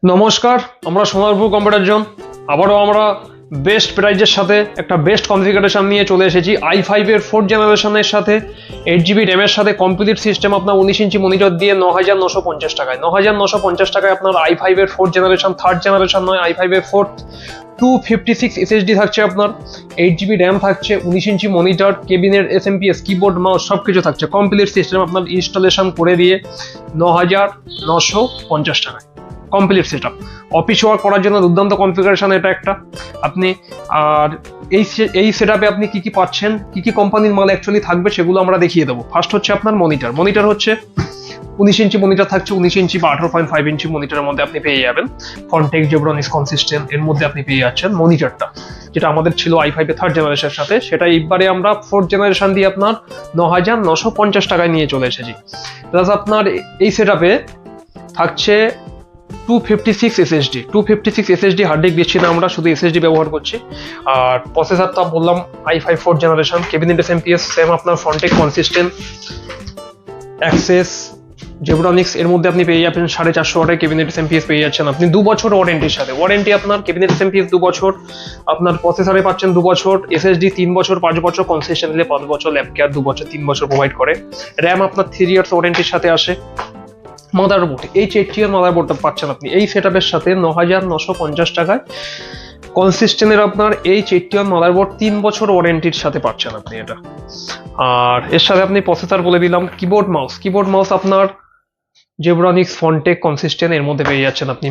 নমস্কার, আমরা Sonarpur computer zone আবারও আমরা বেস্ট প্রাইজের সাথে একটা বেস্ট কনফিগারেশন নিয়ে চলে এসেছি। i5 এর 4th জেনারেশনের সাথে 8GB র্যামের সাথে কমপ্লিট সিস্টেম আপনার 19 ইঞ্চি মনিটর দিয়ে 9950 টাকায় 9950 টাকায় আপনার i5 এর 4th জেনারেশন, 3rd জেনারেশন নয়, i5 এর 4th 256 SSD থাকছে আপনার, 8GB র্যাম থাকছে, 19 inch monitor, cabinet, SMPS, keyboard, mouse সব কিছু থাকছে। কমপ্লিট সিস্টেম আপনার ইনস্টলেশন করে দিয়ে 9950 টাকায় complete set up. Office work করার জন্য দুর্দান্ত কনফিগারেশন এটা একটা। আপনি আর এই সেট আপে আপনি কি কি পাচ্ছেন, কি কি কোম্পানির মাল অ্যাকচুয়ালি থাকবে সেগুলো আমরা দেখিয়ে দেবো। ফার্স্ট হচ্ছে আপনার মনিটর হচ্ছে 19 ইঞ্চি মনিটর থাকছে, 19 ইঞ্চি বা 18.5 ইঞ্চি মনিটরের মধ্যে আপনি পেয়ে যাবেন। ফন্টেক জেব্রনিক্স কনসিস্টেন্ট এর মধ্যে আপনি পেয়ে যাচ্ছেন মনিটরটা, যেটা আমাদের ছিল i5 এর 3rd জেনারেশনের সাথে, সেটা এইবারে আমরা 4th জেনারেশন দিয়ে আপনার 9950 টাকায় নিয়ে চলে এসেছি। প্লাস আপনার এই সেট আপে থাকছে 256 SSD হার্ড ডিস্ক দিচ্ছি না, আমরা শুধু SSD ব্যবহার করছি। আর প্রসেসরটা বললাম i5 4th generation, cabinet SMPS same আপনার, ফন্টেক কনসিস্টেন্ট, অ্যাক্সেস, জেব্রনিক্স এর মধ্যে আপনি পেয়ে যাবেন 450 ওয়াটের কেবিনেট এসএমপিএস পেয়ে যাচ্ছেন আপনি 2 বছর ওয়ারেন্টির সাথে। ওয়ারেন্টি আপনার কেবিনেট এসএমপিএস 2 বছর, আপনার প্রসেসরে পাচ্ছেন 2 বছর, SSD 3 বছর, 5 বছর, কনসিস্টেন্ট নিলে 5 বছর, ল্যাব কেয়ার 2 বছর, 3 বছর প্রোভাইড করে। র্যাম আপনার 3 ইয়ার্স ওয়ারেন্টির সাথে আসে। মাদারবোর্ড H80 এর মাদারবোর্ডটা পাচ্ছেন আপনি এই সেটআপের সাথে 9950 টাকায়। কনসিস্টেন্টের আপনার H80 এর মাদারবোর্ড 3 বছর ওয়ারেন্টির সাথে পাচ্ছেন আপনি এটা। আর এর সাথে আপনি প্রসেসর বলে দিলাম। কিবোর্ড মাউস আপনার জেব্রনিক্স, ফন্টেক, কনসিস্টেন্ট এর মধ্যে পেয়ে যাচ্ছেন আপনি।